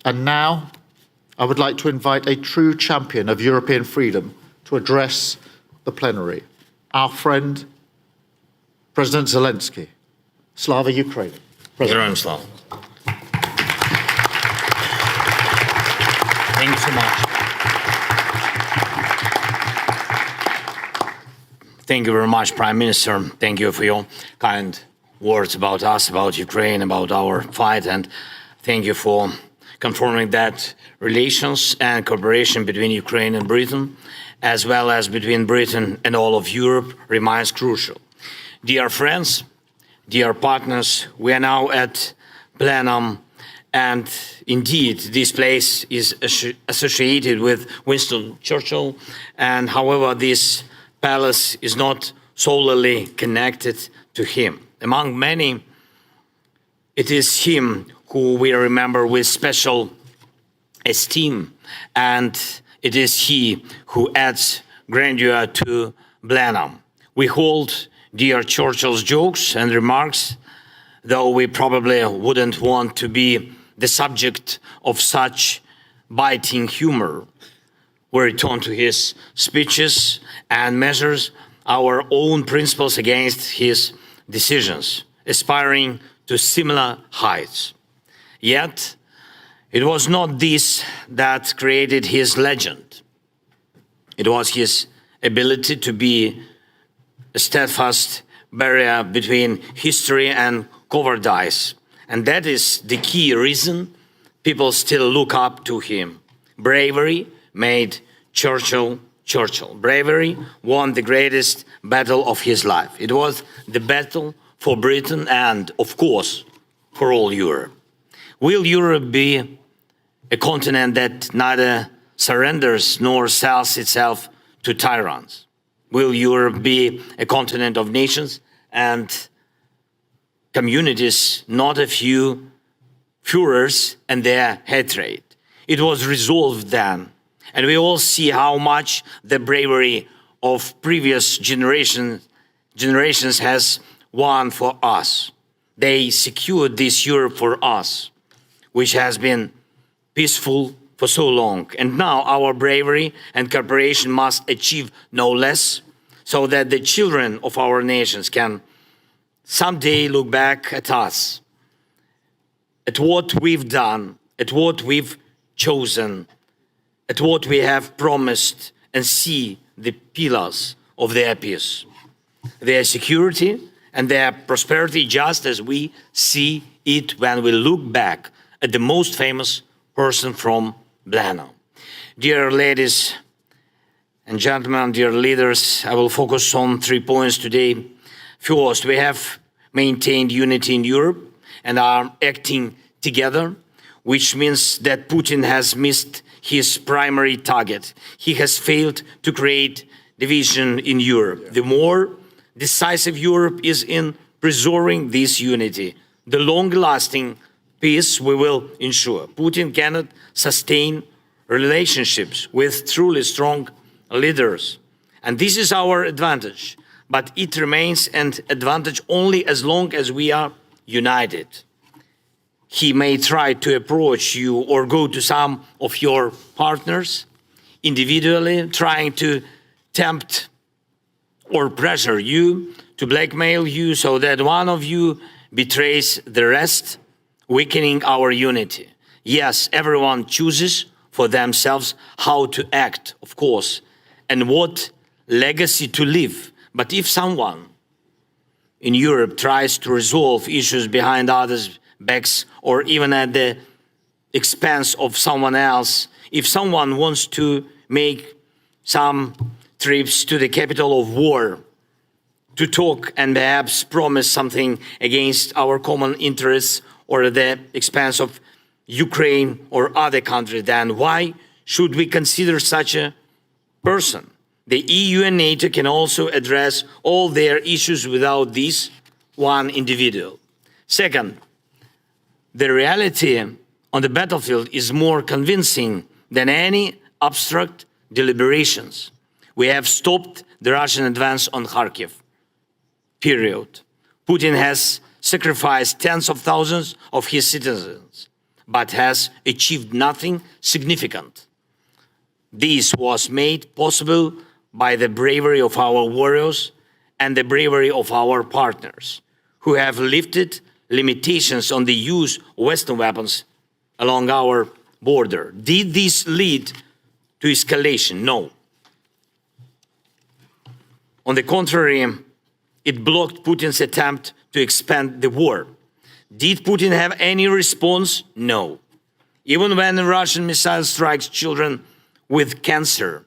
And now, I would like to invite a true champion of European freedom to address the plenary, our friend, President Zelensky. Slava Ukraine. Героям слава. Thank you so much. Thank you very much, Prime Minister. Thank you for your kind words about us, about Ukraine, about our fight, and thank you for confirming that relations and cooperation between Ukraine and Britain, as well as between Britain and all of Europe, remains crucial. Dear friends, dear partners, we are now at Blenheim, and indeed this place is associated with Winston Churchill, and however this palace is not solely connected to him. Among many, it is him who we remember with special esteem, and it is he who adds grandeur to Blenheim. We hold dear Churchill's jokes and remarks, though we probably wouldn't want to be the subject of such biting humor. We return to his speeches and measures our own principles against his decisions, aspiring to similar heights. Yet, it was not this that created his legend. It was his ability to be a steadfast barrier between history and cowardice. And that is the key reason people still look up to him. Bravery made Churchill Churchill. Bravery won the greatest battle of his life. It was the battle for Britain and, of course, for all Europe. Will Europe be a continent that neither surrenders nor sells itself to tyrants? Will Europe be a continent of nations and communities, not a few Führers and their hatred? It was resolved then, and we all see how much the bravery of previous generations has won for us. They secured this Europe for us, which has been peaceful for so long. And now our bravery and cooperation must achieve no less, so that the children of our nations can someday look back at us, at what we've done, at what we've chosen, at what we have promised, and see the pillars of their peace, their security and their prosperity, just as we see it when we look back at the most famous person from Blenheim. Dear ladies and gentlemen, dear leaders, I will focus on 3 points today. First, we have maintained unity in Europe and are acting together, which means that Putin has missed his primary target. He has failed to create division in Europe. The more decisive Europe is in preserving this unity, the long-lasting peace we will ensure. Putin cannot sustain relationships with truly strong leaders, and this is our advantage, but it remains an advantage only as long as we are united. He may try to approach you or go to some of your partners individually, trying to tempt or pressure you, to blackmail you so that one of you betrays the rest, weakening our unity. Yes, everyone chooses for themselves how to act, of course, and what legacy to leave. But if someone in Europe tries to resolve issues behind others' backs or even at the expense of someone else, if someone wants to make some trips to the capital of war to talk and perhaps promise something against our common interests or at the expense of Ukraine or other countries, then why should we consider such a person? The EU and NATO can also address all their issues without this one individual. Second, the reality on the battlefield is more convincing than any abstract deliberations. We have stopped the Russian advance on Kharkiv, period. Putin has sacrificed tens of thousands of his citizens, but has achieved nothing significant. This was made possible by the bravery of our warriors and the bravery of our partners, who have lifted limitations on the use of Western weapons along our border. Did this lead to escalation? No. On the contrary, it blocked Putin's attempt to expand the war. Did Putin have any response? No. Even when the Russian missile strikes children with cancer,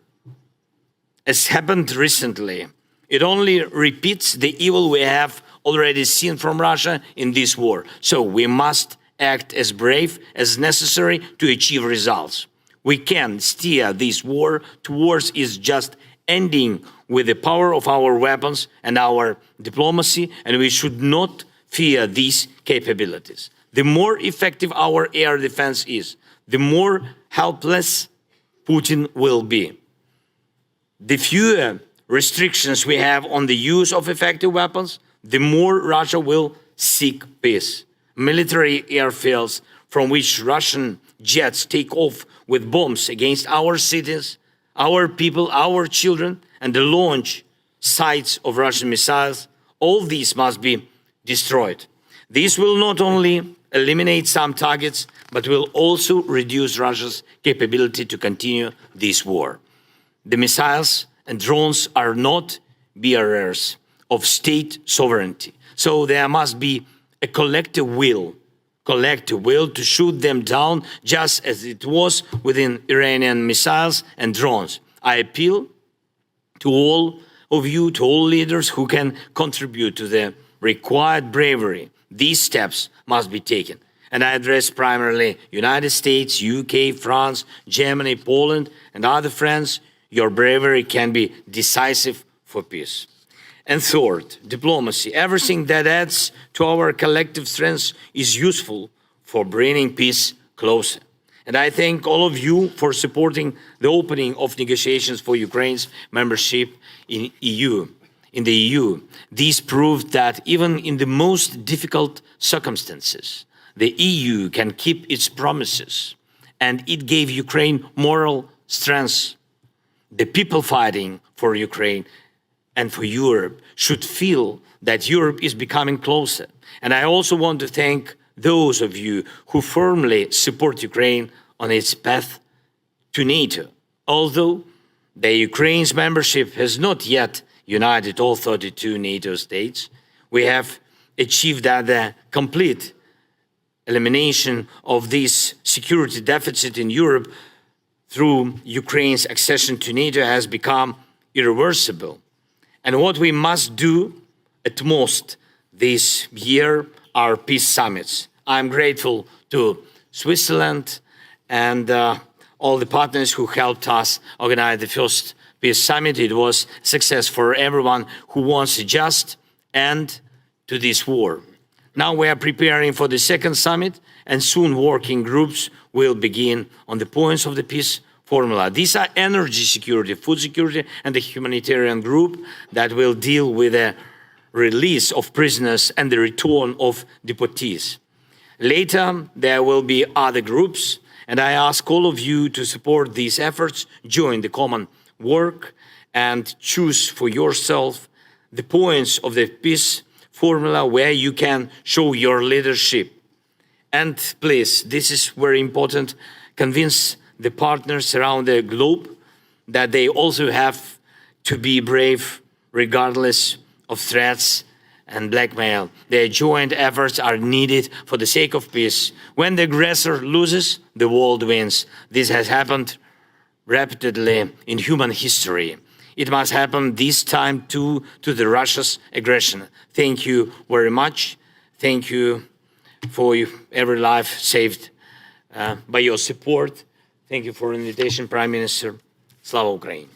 as happened recently, it only repeats the evil we have already seen from Russia in this war. So we must act as brave as necessary to achieve results. We can steer this war towards its just ending with the power of our weapons and our diplomacy, and we should not fear these capabilities. The more effective our air defense is, the more helpless Putin will be. The fewer restrictions we have on the use of effective weapons, the more Russia will seek peace. Military airfields from which Russian jets take off with bombs against our cities, our people, our children, and the launch sites of Russian missiles, all these must be destroyed. This will not only eliminate some targets, but will also reduce Russia's capability to continue this war. The missiles and drones are not bearers of state sovereignty, so there must be a collective will to shoot them down, just as it was within Iranian missiles and drones. I appeal to all of you, to all leaders who can contribute to the required bravery. These steps must be taken. And I address primarily United States, UK, France, Germany, Poland, and other friends. Your bravery can be decisive for peace. And third, diplomacy. Everything that adds to our collective strength is useful for bringing peace closer. And I thank all of you for supporting the opening of negotiations for Ukraine's membership in the EU. This proved that even in the most difficult circumstances, the EU can keep its promises, and it gave Ukraine moral strength. The people fighting for Ukraine and for Europe should feel that Europe is becoming closer. And I also want to thank those of you who firmly support Ukraine on its path to NATO. Although the Ukraine's membership has not yet united all 32 NATO states, we have achieved that the complete elimination of this security deficit in Europe through Ukraine's accession to NATO has become irreversible. And what we must do at most this year are peace summits. I'm grateful to Switzerland and all the partners who helped us organize the first peace summit. It was a success for everyone who wants a just end to this war. Now we are preparing for the second summit, and soon working groups will begin on the points of the peace formula. These are energy security, food security, and the humanitarian group that will deal with the release of prisoners and the return of deportees. Later, there will be other groups, and I ask all of you to support these efforts, join the common work, and choose for yourself the points of the peace formula where you can show your leadership. And please, this is very important, convince the partners around the globe that they also have to be brave regardless of threats and blackmail. Their joint efforts are needed for the sake of peace. When the aggressor loses, the world wins. This has happened repeatedly in human history. It must happen this time too to the Russia's aggression. Thank you very much. Thank you for every life saved by your support. Thank you for the invitation, Prime Minister. Slava Ukraini.